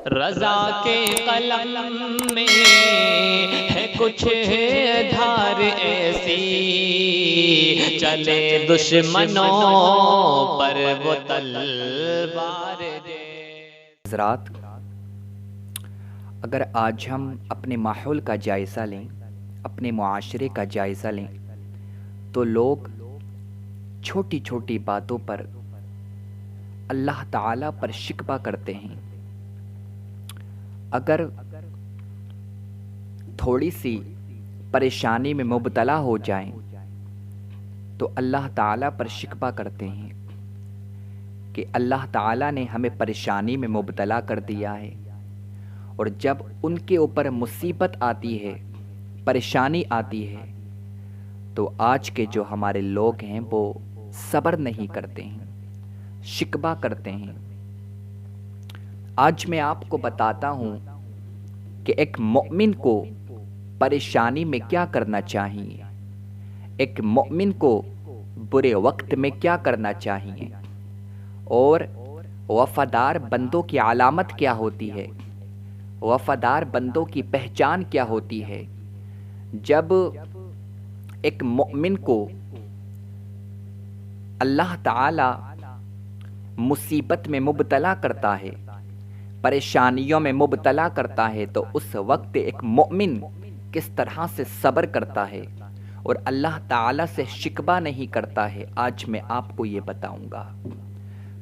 رضا کے قلم میں ہے کچھ دھار ایسی، چلے دشمنوں پر وہ تلوار دے۔ حضرات، اگر آج ہم اپنے ماحول کا جائزہ لیں، اپنے معاشرے کا جائزہ لیں، تو لوگ چھوٹی چھوٹی باتوں پر اللہ تعالیٰ پر شکوہ کرتے ہیں۔ اگر تھوڑی سی پریشانی میں مبتلا ہو جائیں تو اللہ تعالیٰ پر شکوہ کرتے ہیں کہ اللہ تعالیٰ نے ہمیں پریشانی میں مبتلا کر دیا ہے، اور جب ان کے اوپر مصیبت آتی ہے، پریشانی آتی ہے، تو آج کے جو ہمارے لوگ ہیں وہ صبر نہیں کرتے ہیں، شکوہ کرتے ہیں۔ آج میں آپ کو بتاتا ہوں کہ ایک مومن کو پریشانی میں کیا کرنا چاہیے، ایک مومن کو برے وقت میں کیا کرنا چاہیے، اور وفادار بندوں کی علامت کیا ہوتی ہے، وفادار بندوں کی پہچان کیا ہوتی ہے۔ جب ایک مومن کو اللہ تعالی مصیبت میں مبتلا کرتا ہے، پریشانیوں میں مبتلا کرتا ہے، تو اس وقت ایک مومن کس طرح سے صبر کرتا ہے اور اللہ تعالیٰ سے شکوہ نہیں کرتا ہے، آج میں آپ کو یہ بتاؤں گا۔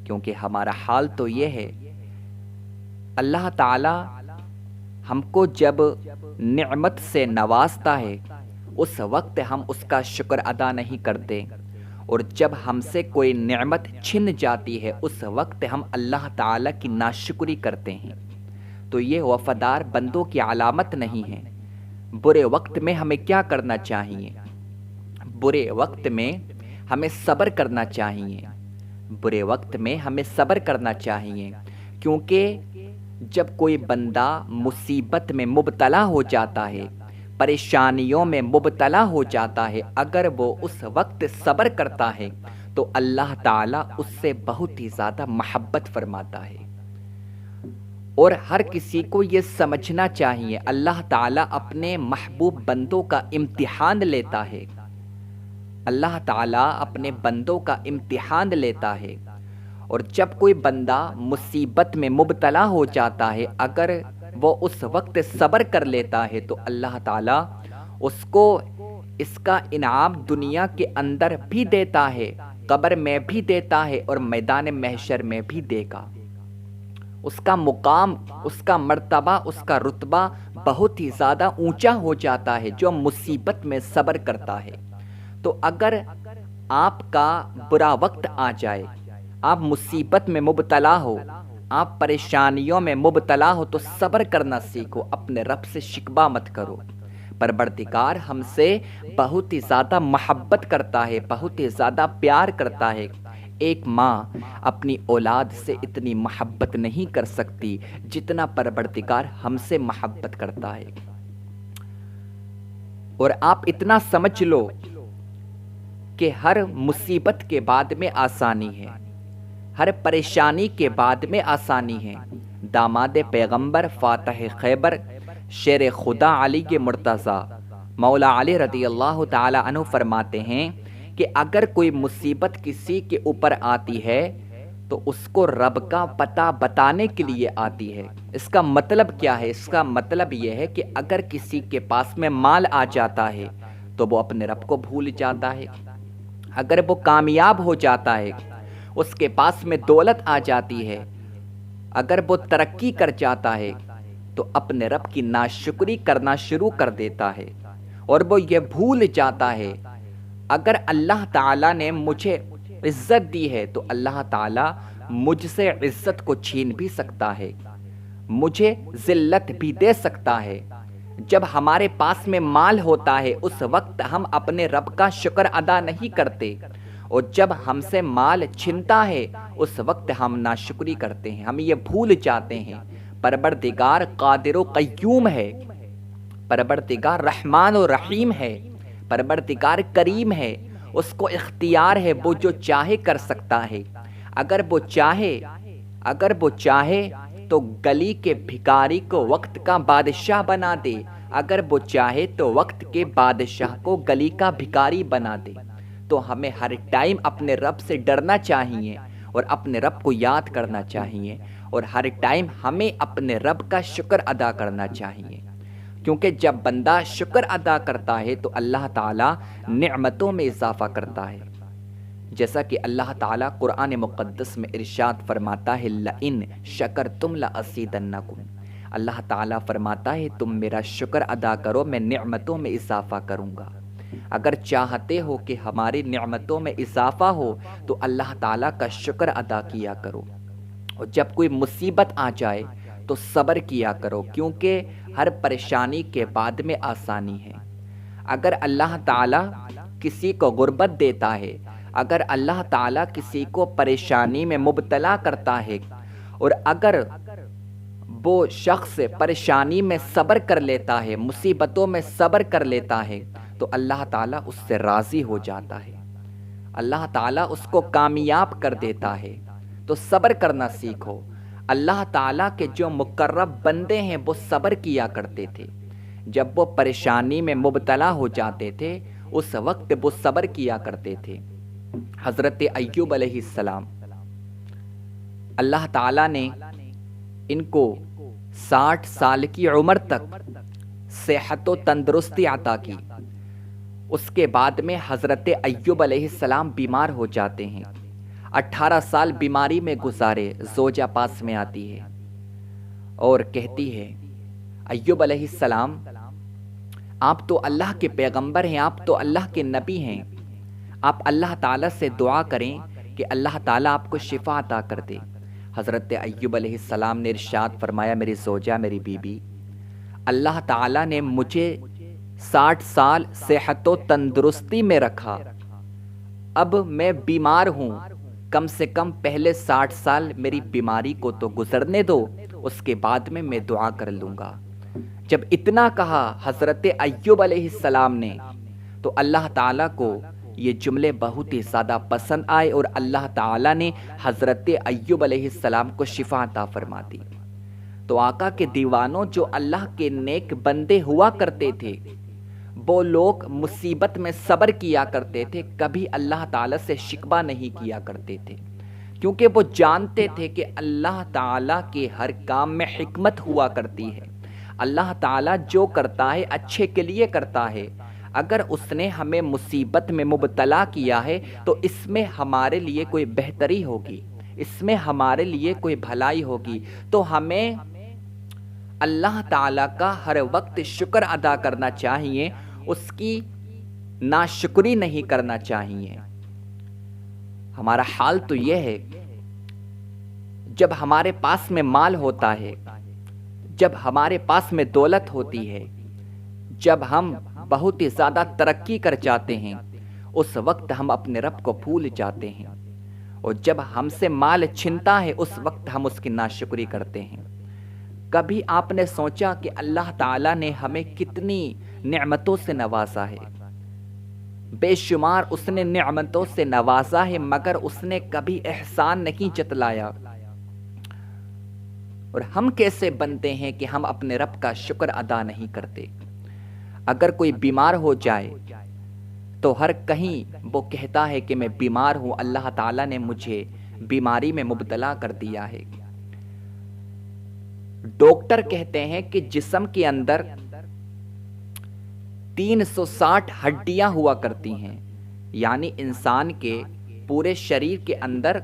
کیونکہ ہمارا حال تو یہ ہے، اللہ تعالیٰ ہم کو جب نعمت سے نوازتا ہے اس وقت ہم اس کا شکر ادا نہیں کرتے، اور جب ہم سے کوئی نعمت چھن جاتی ہے اس وقت ہم اللہ تعالیٰ کی ناشکری کرتے ہیں۔ تو یہ وفادار بندوں کی علامت نہیں ہے۔ برے وقت میں ہمیں کیا کرنا چاہیے؟ برے وقت میں ہمیں صبر کرنا چاہیے، برے وقت میں ہمیں صبر کرنا چاہیے، کیونکہ جب کوئی بندہ مصیبت میں مبتلا ہو جاتا ہے، پریشانیوں میں مبتلا ہو جاتا ہے، اگر وہ اس وقت صبر کرتا ہے تو اللہ تعالیٰ اس سے بہت ہی زیادہ محبت فرماتا ہے۔ اور ہر کسی کو یہ سمجھنا چاہیے، اللہ تعالیٰ اپنے محبوب بندوں کا امتحان لیتا ہے، اللہ تعالیٰ اپنے بندوں کا امتحان لیتا ہے۔ اور جب کوئی بندہ مصیبت میں مبتلا ہو جاتا ہے، اگر وہ اس وقت صبر کر لیتا ہے تو اللہ تعالیٰ اس کو اس کا انعام دنیا کے اندر بھی دیتا ہے، قبر میں بھی دیتا ہے، اور میدان محشر میں بھی دے گا۔ اس کا مقام، اس کا مرتبہ، اس کا رتبہ بہت ہی زیادہ اونچا ہو جاتا ہے جو مصیبت میں صبر کرتا ہے۔ تو اگر آپ کا برا وقت آ جائے، آپ مصیبت میں مبتلا ہو، آپ پریشانیوں میں مبتلا ہو، تو صبر کرنا سیکھو، اپنے رب سے شکوہ مت کرو۔ پروردگار ہم سے بہت ہی زیادہ محبت کرتا ہے، بہت ہی زیادہ پیار کرتا ہے۔ ایک ماں اپنی اولاد سے اتنی محبت نہیں کر سکتی جتنا پروردگار ہم سے محبت کرتا ہے۔ اور آپ اتنا سمجھ لو کہ ہر مصیبت کے بعد میں آسانی ہے، ہر پریشانی کے بعد میں آسانی ہے۔ داماد پیغمبر، فاتح خیبر، شیر خدا علی مرتضیٰ مولا علی رضی اللہ تعالی عنہ فرماتے ہیں کہ اگر کوئی مصیبت کسی کے اوپر آتی ہے تو اس کو رب کا پتہ بتانے کے لیے آتی ہے۔ اس کا مطلب کیا ہے؟ اس کا مطلب یہ ہے کہ اگر کسی کے پاس میں مال آ جاتا ہے تو وہ اپنے رب کو بھول جاتا ہے، اگر وہ کامیاب ہو جاتا ہے، اس کے پاس میں دولت آ جاتی ہے، اگر وہ ترقی کر جاتا ہے تو اپنے رب کی ناشکری کرنا شروع کر دیتا ہے، اور وہ یہ بھول جاتا ہے اگر اللہ تعالیٰ نے مجھے عزت دی ہے تو اللہ تعالیٰ مجھ سے عزت کو چھین بھی سکتا ہے، مجھے ذلت بھی دے سکتا ہے۔ جب ہمارے پاس میں مال ہوتا ہے اس وقت ہم اپنے رب کا شکر ادا نہیں کرتے، اور جب ہم سے مال چھنتا ہے اس وقت ہم ناشکری کرتے ہیں، ہم یہ بھول جاتے ہیں پروردگار قادر و قیوم ہے، پروردگار رحمان و رحیم ہے، پروردگار کریم ہے، اس کو اختیار ہے، وہ جو چاہے کر سکتا ہے۔ اگر وہ چاہے تو گلی کے بھکاری کو وقت کا بادشاہ بنا دے، اگر وہ چاہے تو وقت کے بادشاہ کو گلی کا بھکاری بنا دے۔ تو ہمیں ہر ٹائم اپنے رب سے ڈرنا چاہیے اور اپنے رب کو یاد کرنا چاہیے، اور ہر ٹائم ہمیں اپنے رب کا شکر ادا کرنا چاہیے، کیونکہ جب بندہ شکر ادا کرتا ہے تو اللہ تعالیٰ نعمتوں میں اضافہ کرتا ہے، جیسا کہ اللہ تعالیٰ قرآن مقدس میں ارشاد فرماتا ہے لَإِن شَكَرْتُمْ لَأَزِيدَنَّكُمْ۔ اللہ تعالیٰ فرماتا ہے تم میرا شکر ادا کرو، میں نعمتوں میں اضافہ کروں گا۔ اگر چاہتے ہو کہ ہماری نعمتوں میں اضافہ ہو تو اللہ تعالیٰ کا شکر ادا کیا کرو، اور جب کوئی مصیبت آ جائے تو صبر کیا کرو، کیونکہ ہر پریشانی کے بعد میں آسانی ہے۔ اگر اللہ تعالیٰ کسی کو غربت دیتا ہے، اگر اللہ تعالیٰ کسی کو پریشانی میں مبتلا کرتا ہے، اور اگر وہ شخص پریشانی میں صبر کر لیتا ہے، مصیبتوں میں صبر کر لیتا ہے، تو اللہ تعالیٰ اس سے راضی ہو جاتا ہے، اللہ تعالیٰ اس کو کامیاب کر دیتا ہے۔ تو صبر کرنا سیکھو۔ اللہ تعالیٰ کے جو مقرب بندے ہیں وہ صبر کیا کرتے تھے، جب وہ پریشانی میں مبتلا ہو جاتے تھے اس وقت وہ صبر کیا کرتے تھے۔ حضرت ایوب علیہ السلام، اللہ تعالیٰ نے ان کو 60 سال کی عمر تک صحت و تندرستی عطا کی۔ اس کے بعد میں حضرت ایوب علیہ السلام بیمار ہو جاتے ہیں، 18 سال بیماری میں گزارے۔ زوجہ پاس میں آتی ہے اور کہتی ہے ایوب علیہ السلام آپ تو اللہ کے پیغمبر ہیں، آپ تو اللہ کے نبی ہیں، آپ اللہ تعالیٰ سے دعا کریں کہ اللہ تعالیٰ آپ کو شفا عطا کر دے۔ حضرت ایوب علیہ السلام نے ارشاد فرمایا میری زوجہ، میری بیوی، اللہ تعالیٰ نے مجھے 60 سال صحت و تندرستی میں رکھا، اب میں بیمار ہوں، کم سے کم پہلے 60 سال میری بیماری کو تو گزرنے دو، اس کے بعد میں دعا کر لوں گا۔ جب اتنا کہا حضرت ایوب علیہ السلام نے تو اللہ تعالیٰ کو یہ جملے بہت ہی زیادہ پسند آئے، اور اللہ تعالیٰ نے حضرت ایوب علیہ السلام کو شفا عطا فرما دی۔ تو آقا کے دیوانوں، جو اللہ کے نیک بندے ہوا کرتے تھے وہ لوگ مصیبت میں صبر کیا کرتے تھے، کبھی اللہ تعالیٰ سے شکوہ نہیں کیا کرتے تھے، کیونکہ وہ جانتے تھے کہ اللہ تعالیٰ کے ہر کام میں حکمت ہوا کرتی ہے، اللہ تعالیٰ جو کرتا ہے اچھے کے لیے کرتا ہے۔ اگر اس نے ہمیں مصیبت میں مبتلا کیا ہے تو اس میں ہمارے لیے کوئی بہتری ہوگی، اس میں ہمارے لیے کوئی بھلائی ہوگی، تو ہمیں اللہ تعالیٰ کا ہر وقت شکر ادا کرنا چاہیے، اس کی ناشکری نہیں کرنا چاہیے۔ ہمارا حال تو یہ ہے، جب ہمارے پاس میں مال ہوتا ہے، جب ہمارے پاس میں دولت ہوتی ہے، جب ہم بہت ہی زیادہ ترقی کر جاتے ہیں، اس وقت ہم اپنے رب کو بھول جاتے ہیں، اور جب ہم سے مال چھنتا ہے اس وقت ہم اس کی ناشکری کرتے ہیں۔ کبھی آپ نے سوچا کہ اللہ تعالیٰ نے ہمیں کتنی نعمتوں سے نوازا ہے؟ بے شمار اس نے نعمتوں سے نوازا ہے، مگر اس نے کبھی احسان نہیں جتلایا۔ اور ہم کیسے بنتے ہیں کہ ہم اپنے رب کا شکر ادا نہیں کرتے؟ اگر کوئی بیمار ہو جائے تو ہر کہیں وہ کہتا ہے کہ میں بیمار ہوں، اللہ تعالیٰ نے مجھے بیماری میں مبتلا کر دیا ہے۔ ڈاکٹر کہتے ہیں کہ جسم کے اندر 360 ہڈیاں ہوا کرتی ہیں، یعنی انسان کے پورے شریر کے اندر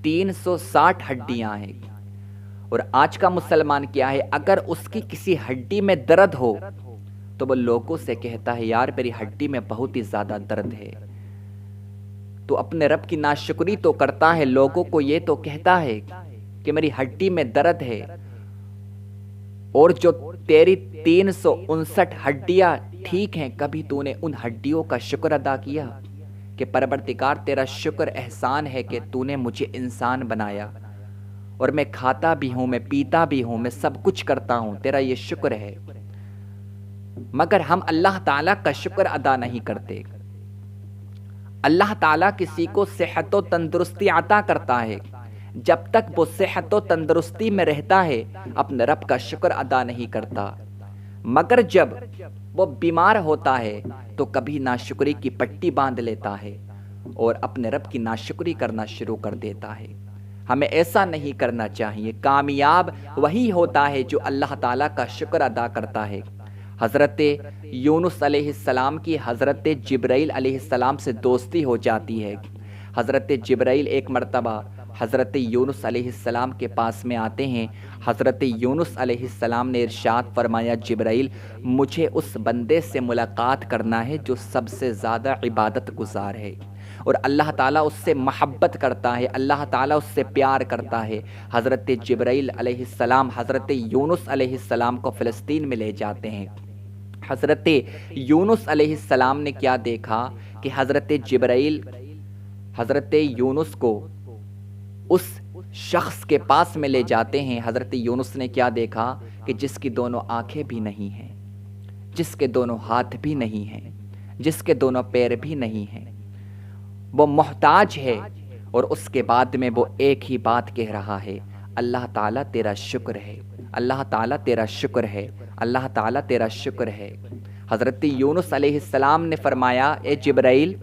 360 ہڈیاں ہیں، اور آج کا مسلمان کیا ہے، اگر اس کی کسی ہڈی میں درد ہو تو وہ لوگوں سے کہتا ہے یار میری ہڈی میں بہت ہی زیادہ درد ہے، تو اپنے رب کی ناشکری تو کرتا ہے، لوگوں کو یہ تو کہتا ہے کہ میری ہڈی میں درد ہے، اور جو تیری 359 ہڈیاں ٹھیک ہیں، کبھی تو نے ان ہڈیوں کا شکر ادا کیا کہ پروردگار تیرا شکر احسان ہے کہ تو نے مجھے انسان بنایا، اور میں کھاتا بھی ہوں، میں پیتا بھی ہوں، میں سب کچھ کرتا ہوں، تیرا یہ شکر ہے۔ مگر ہم اللہ تعالیٰ کا شکر ادا نہیں کرتے۔ اللہ تعالیٰ کسی کو صحت و تندرستی عطا کرتا ہے، جب تک وہ صحت و تندرستی میں رہتا ہے اپنے رب کا شکر ادا نہیں کرتا، مگر جب وہ بیمار ہوتا ہے تو کبھی ناشکری کی پٹی باندھ لیتا ہے اور اپنے رب کی ناشکری کرنا شروع کر دیتا ہے۔ ہمیں ایسا نہیں کرنا چاہیے۔ کامیاب وہی ہوتا ہے جو اللہ تعالیٰ کا شکر ادا کرتا ہے۔ حضرت یونس علیہ السلام کی حضرت جبرائیل علیہ السلام سے دوستی ہو جاتی ہے۔ حضرت جبرائیل ایک مرتبہ حضرت یونس علیہ السلام کے پاس میں آتے ہیں۔ حضرت یونس علیہ السلام نے ارشاد فرمایا، جبرائیل مجھے اس بندے سے ملاقات کرنا ہے جو سب سے زیادہ عبادت گزار ہے، اور اللہ تعالیٰ اس سے محبت کرتا ہے، اللہ تعالیٰ اس سے پیار کرتا ہے۔ حضرت جبرائیل علیہ السلام حضرت یونس علیہ السلام کو فلسطین میں لے جاتے ہیں۔ حضرت یونس علیہ السلام نے کیا دیکھا کہ حضرت جبرائیل حضرت یونس کو اس شخص کے پاس میں لے جاتے ہیں۔ حضرت یونس نے کیا دیکھا کہ جس کی دونوں آنکھیں بھی نہیں ہیں، جس کے دونوں ہاتھ بھی نہیں ہیں، جس کے دونوں پیر بھی نہیں ہیں، وہ محتاج ہے، اور اس کے بعد میں وہ ایک ہی بات کہہ رہا ہے، اللہ تعالیٰ تیرا شکر ہے، اللہ تعالیٰ تیرا شکر ہے، اللہ تعالیٰ تیرا شکر ہے۔ حضرت یونس علیہ السلام نے فرمایا، اے جبرائیل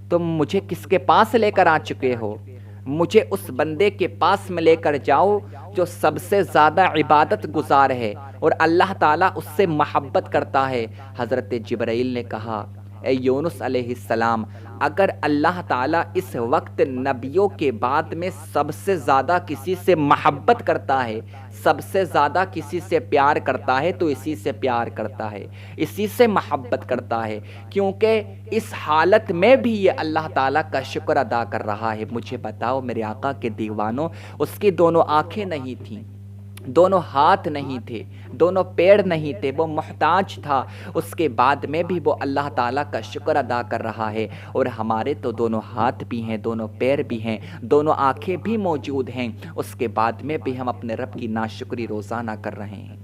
تم مجھے کس کے پاس لے کر آ چکے ہو؟ مجھے اس بندے کے پاس میں لے کر جاؤ جو سب سے زیادہ عبادت گزار ہے اور اللہ تعالیٰ اس سے محبت کرتا ہے۔ حضرت جبرائیل نے کہا، اے یونس علیہ السلام، اگر اللہ تعالیٰ اس وقت نبیوں کے بعد میں سب سے زیادہ کسی سے محبت کرتا ہے، سب سے زیادہ کسی سے پیار کرتا ہے، تو اسی سے پیار کرتا ہے، اسی سے محبت کرتا ہے، کیونکہ اس حالت میں بھی یہ اللہ تعالیٰ کا شکر ادا کر رہا ہے۔ مجھے بتاؤ میرے آقا کے دیوانوں، اس کی دونوں آنکھیں نہیں تھیں، دونوں ہاتھ نہیں تھے، دونوں پیر نہیں تھے، وہ محتاج تھا، اس کے بعد میں بھی وہ اللہ تعالیٰ کا شکر ادا کر رہا ہے۔ اور ہمارے تو دونوں ہاتھ بھی ہیں، دونوں پیر بھی ہیں، دونوں آنکھیں بھی موجود ہیں، اس کے بعد میں بھی ہم اپنے رب کی ناشکری روزانہ کر رہے ہیں۔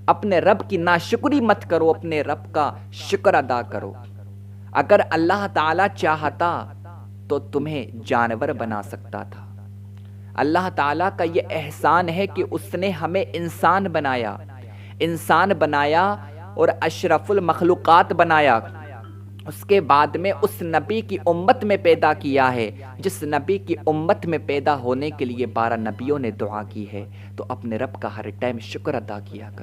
اپنے رب کی ناشکری مت کرو، اپنے رب کا شکر ادا کرو۔ اگر اللہ تعالیٰ چاہتا تو تمہیں جانور بنا سکتا تھا۔ اللہ تعالیٰ کا یہ احسان ہے کہ اس نے ہمیں انسان بنایا، انسان بنایا اور اشرف المخلوقات بنایا، اس کے بعد میں اس نبی کی امت میں پیدا کیا ہے، جس نبی کی امت میں پیدا ہونے کے لیے 12 نبیوں نے دعا کی ہے۔ تو اپنے رب کا ہر ٹائم شکر ادا کیا کرو۔